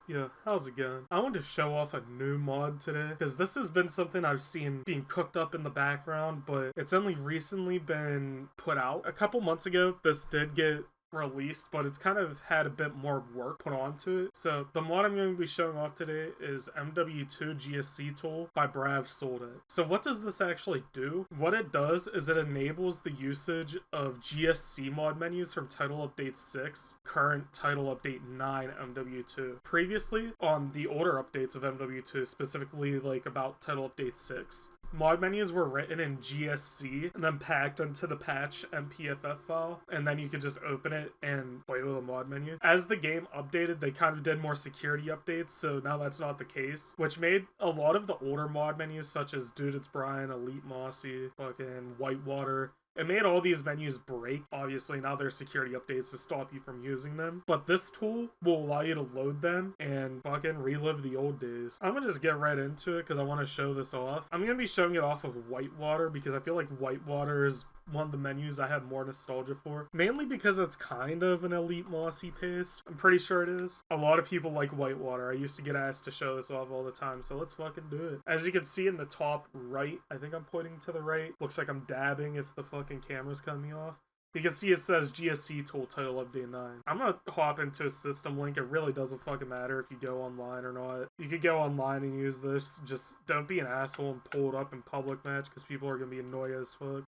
Yeah, how's it going? I wanted to show off a new mod today, because this has been something I've seen being cooked up in the background, but it's only recently been put out. A couple months ago, this did get released, but it's kind of had a bit more work put onto it. So the mod I'm going to be showing off today is MW2 GSC tool by BravSoldat. So what does this actually do? What it does is it enables the usage of GSC mod menus from Title Update 6, current Title Update 9 MW2. Previously, on the older updates of MW2, specifically like about Title Update 6, mod menus were written in GSC and then packed into the patch MPFF file, and then you could just open it and play with a mod menu. As the game updated, they kind of did more security updates, so now that's not the case, which made a lot of the older mod menus, such as Dude It's Brian, Elite Mossy, fucking Whitewater, it made all these menus break. Obviously, now there's security updates to stop you from using them. But this tool will allow you to load them and fucking relive the old days. I'm gonna just get right into it because I want to show this off. I'm gonna be showing it off of Whitewater because I feel like Whitewater is one of the menus I have more nostalgia for. Mainly because it's kind of an Elite Mossy pace. I'm pretty sure it is. A lot of people like Whitewater. I used to get asked to show this off all the time, so let's fucking do it. As you can see in the top right, I think I'm pointing to the right. Looks like I'm dabbing if the fucking camera's cutting me off. You can see it says GSC tool title update 9. I'm gonna hop into a system link. It really doesn't fucking matter if you go online or not. You could go online and use this. Just don't be an asshole and pull it up in public match because people are gonna be annoyed as fuck.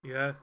Yeah.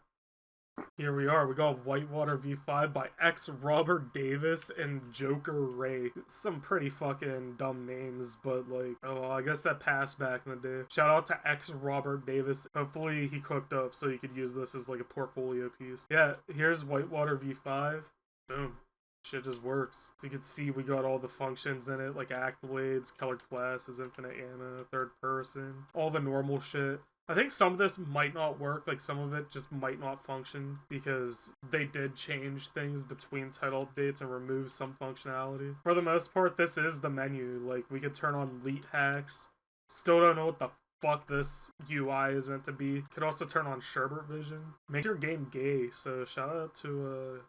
Here we are. We got Whitewater V5 by X Robert Davis and Joker Ray. Some pretty fucking dumb names, but like, oh well, I guess that passed back in the day. Shout out to X Robert Davis. Hopefully he cooked up so you could use this as like a portfolio piece. Yeah, here's Whitewater V5. Boom. Shit just works. So you can see we got all the functions in it, like accolades, colored classes, infinite ammo, third person, all the normal shit. I think some of this might not work, like some of it just might not function because they did change things between title updates and remove some functionality. For the most part, this is the menu. Like, we could turn on Elite Hacks. Still don't know what the fuck this UI is meant to be. Could also turn on Sherbert Vision. Makes your game gay, so shout out to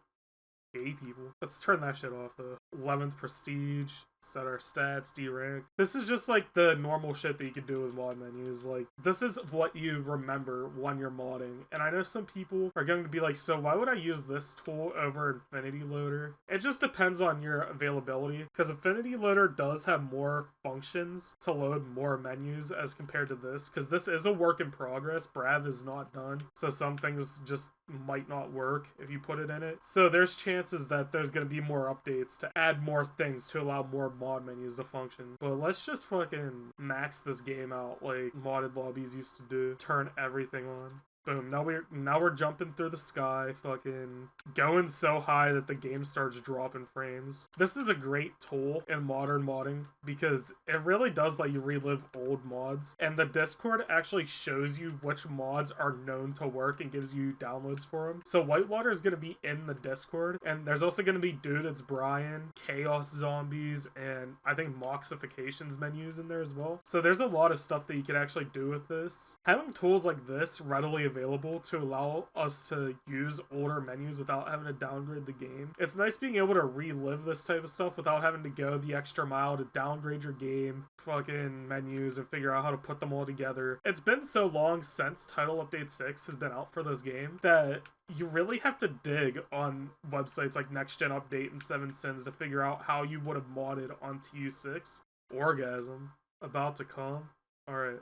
gay people. Let's turn that shit off though. 11th Prestige. Set our stats, D rank. This is just like the normal shit that you could do with mod menus. Like, this is what you remember when you're modding. And I know some people are going to be like, so why would I use this tool over Infinity Loader? It just depends on your availability, because Infinity Loader does have more functions to load more menus as compared to this, because this is a work in progress. Brav is not done, so some things just might not work if you put it in it. So there's chances that there's going to be more updates to add more things to allow more mod menus to function. But let's just fucking max this game out like modded lobbies used to do. Turn everything on. Boom. Now we're jumping through the sky, fucking going so high that the game starts dropping frames. This is a great tool in modern modding because it really does let you relive old mods, and the Discord actually shows you which mods are known to work and gives you downloads for them. So Whitewater is going to be in the Discord, and there's also going to be Dude It's Brian, Chaos Zombies, and I think Moxifications menus in there as well. So there's a lot of stuff that you can actually do with this. Having tools like this readily available to allow us to use older menus without having to downgrade the game. It's nice being able to relive this type of stuff without having to go the extra mile to downgrade your game, fucking menus, and figure out how to put them all together. It's been so long since Title Update 6 has been out for this game that you really have to dig on websites like Next Gen Update and 7 Sins to figure out how you would have modded on TU6. Orgasm. About to come. Alright.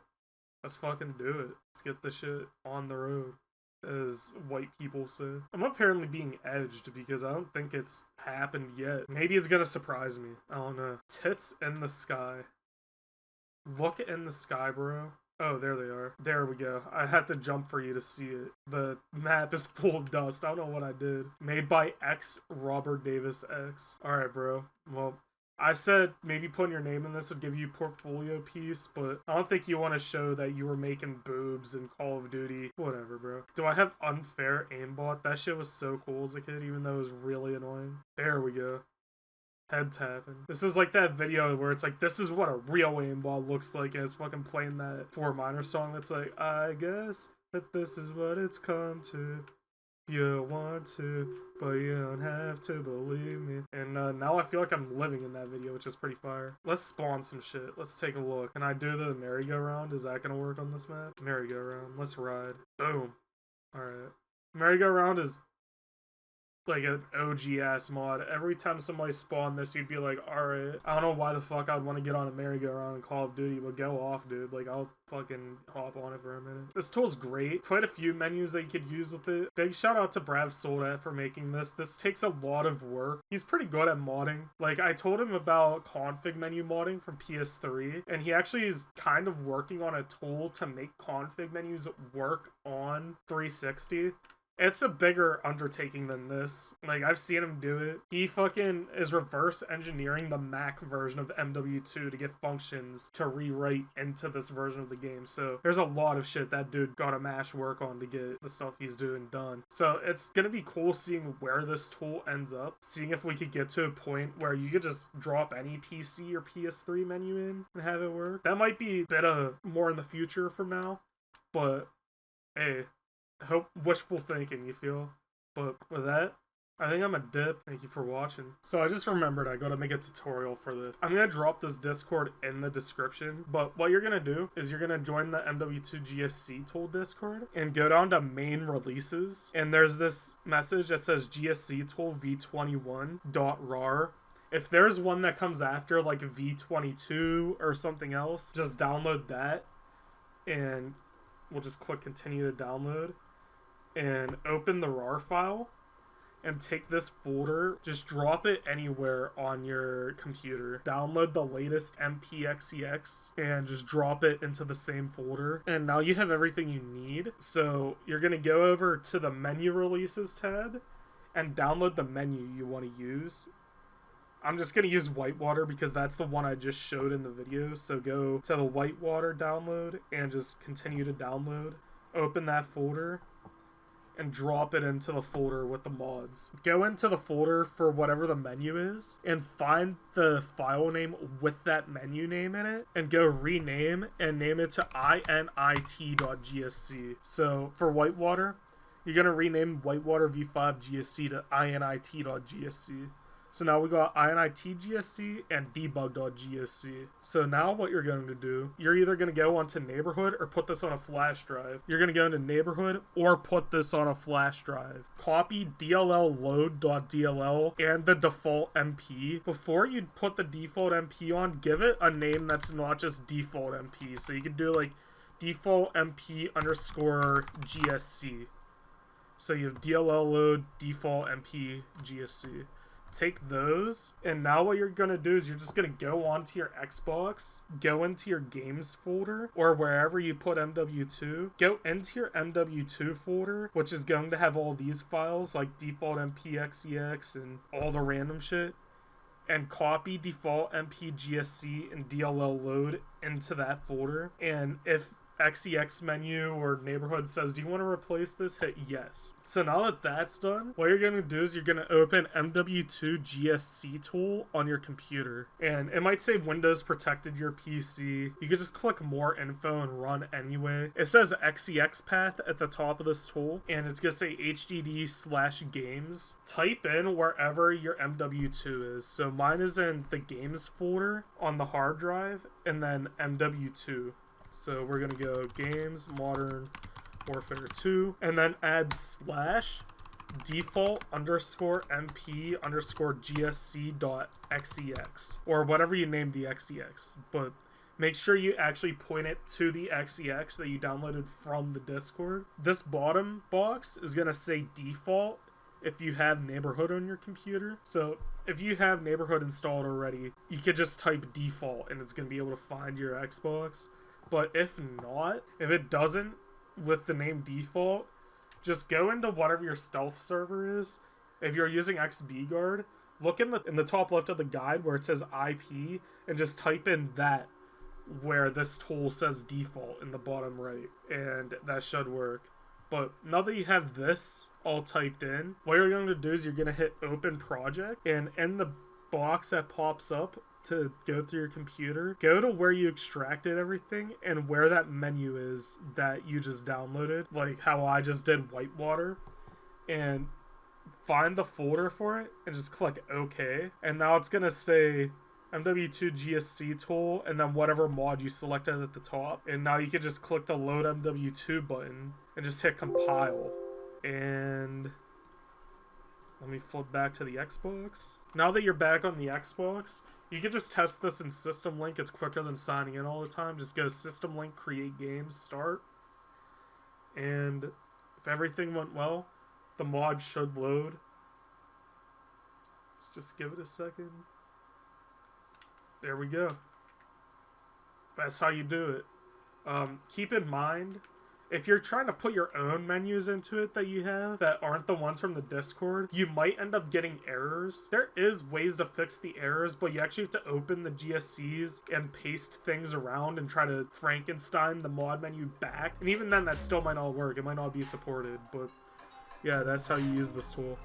Let's fucking do it. Let's get this shit on the road, as white people say. I'm apparently being edged because I don't think it's happened yet. Maybe it's gonna surprise me. I don't know. Tits in the sky. Look in the sky, bro. Oh, there they are. There we go. I had to jump for you to see it. The map is full of dust. I don't know what I did. Made by X Robert Davis X. Alright, bro. Well, I said maybe putting your name in this would give you portfolio piece, but I don't think you want to show that you were making boobs in Call of Duty. Whatever, bro. Do I have unfair aimbot? That shit was so cool as a kid, even though it was really annoying. There we go. Head tapping. This is like that video where it's like, this is what a real aimbot looks like, and it's fucking playing that 4 Minor song that's like, I guess that this is what it's come to. You want to, but you don't have to believe me. And now I feel like I'm living in that video, which is pretty fire. Let's spawn some shit. Let's take a look. Can I do the merry-go-round? Is that gonna work on this map? Merry-go-round. Let's ride. Boom. Alright. Merry-go-round is like an OG ass mod. Every time somebody spawned this, you'd be like, alright. I don't know why the fuck I'd want to get on a merry-go-round in Call of Duty, but go off, dude. Like, I'll fucking hop on it for a minute. This tool's great. Quite a few menus that you could use with it. Big shout out to BravSoldat for making this. This takes a lot of work. He's pretty good at modding. Like, I told him about config menu modding from PS3, and he actually is kind of working on a tool to make config menus work on 360. It's a bigger undertaking than this. Like, I've seen him do it. He fucking is reverse engineering the Mac version of MW2 to get functions to rewrite into this version of the game. So there's a lot of shit that dude gotta mash work on to get the stuff he's doing done. So it's gonna be cool seeing where this tool ends up. Seeing if we could get to a point where you could just drop any PC or PS3 menu in and have it work. That might be a bit more in the future from now. But, hey. Hope wishful thinking, you feel? But with that, I think I'm a dip. Thank you for watching. So I just remembered I gotta make a tutorial for this. I'm gonna drop this Discord in the description, but what you're gonna do is you're gonna join the MW2 GSC tool Discord and go down to main releases, and there's this message that says GSC tool v21.rar. If there's one that comes after, like v22 or something else, just download that, and we'll just click continue to download. And open the RAR file and take this folder, just drop it anywhere on your computer. Download the latest MPXEX and just drop it into the same folder. And now you have everything you need. So you're gonna go over to the menu releases tab and download the menu you want to use. I'm just gonna use Whitewater because that's the one I just showed in the video. So go to the Whitewater download and just continue to download. Open that folder and drop it into the folder with the mods. Go into the folder for whatever the menu is and find the file name with that menu name in it and go rename and name it to init.gsc. So for Whitewater, you're gonna rename Whitewater v5 GSC to init.gsc. So now we got init.gsc and debug.gsc. So now what you're going to do, you're either going to go onto neighborhood or put this on a flash drive. You're going to go into neighborhood or put this on a flash drive. Copy dll.load.dll and the default MP. Before you put the default MP on, give it a name that's not just default MP. So you can do like default MP underscore GSC. So you have DLL load default MP GSC. Take those, and now what you're gonna do is you're just gonna go onto your Xbox, go into your games folder, or wherever you put MW2, go into your MW2 folder, which is going to have all these files, like default MPXEX and all the random shit, and copy default MPGSC and DLL load into that folder, and if XEX menu or neighborhood says, do you want to replace this? Hit yes. So now that that's done, what you're going to do is you're going to open MW2 GSC tool on your computer. And it might say Windows protected your PC. You can just click more info and run anyway. It says XEX path at the top of this tool, and it's going to say HDD/games. Type in wherever your MW2 is. So mine is in the games folder on the hard drive, and then MW2. So we're going to go games, modern warfare 2, and then add / default underscore MP underscore GSC dot XEX, or whatever you name the XEX. But make sure you actually point it to the XEX that you downloaded from the Discord. This bottom box is going to say default if you have neighborhood on your computer. So if you have neighborhood installed already, you could just type default and it's going to be able to find your Xbox. But if not, if it doesn't with the name default, just go into whatever your stealth server is. If you're using XBguard, look in the top left of the guide where it says IP and just type in that where this tool says default in the bottom right, and that should work. But now that you have this all typed in, what you're going to do is you're going to hit open project, and in the box that pops up to go through your computer, go to where you extracted everything and where that menu is that you just downloaded, like how I just did Whitewater, and find the folder for it and just click OK. And now it's gonna say MW2 GSC tool and then whatever mod you selected at the top. And now you can just click the load MW2 button and just hit compile. And let me flip back to the Xbox. Now that you're back on the Xbox, you can just test this in System Link. It's quicker than signing in all the time. Just go System Link, create games, start. And if everything went well, the mod should load. Let's just give it a second. There we go. That's how you do it. Keep in mind, if you're trying to put your own menus into it that you have that aren't the ones from the Discord, you might end up getting errors. There is ways to fix the errors, but you actually have to open the GSCs and paste things around and try to Frankenstein the mod menu back. And even then, that still might not work. It might not be supported, but yeah, that's how you use this tool.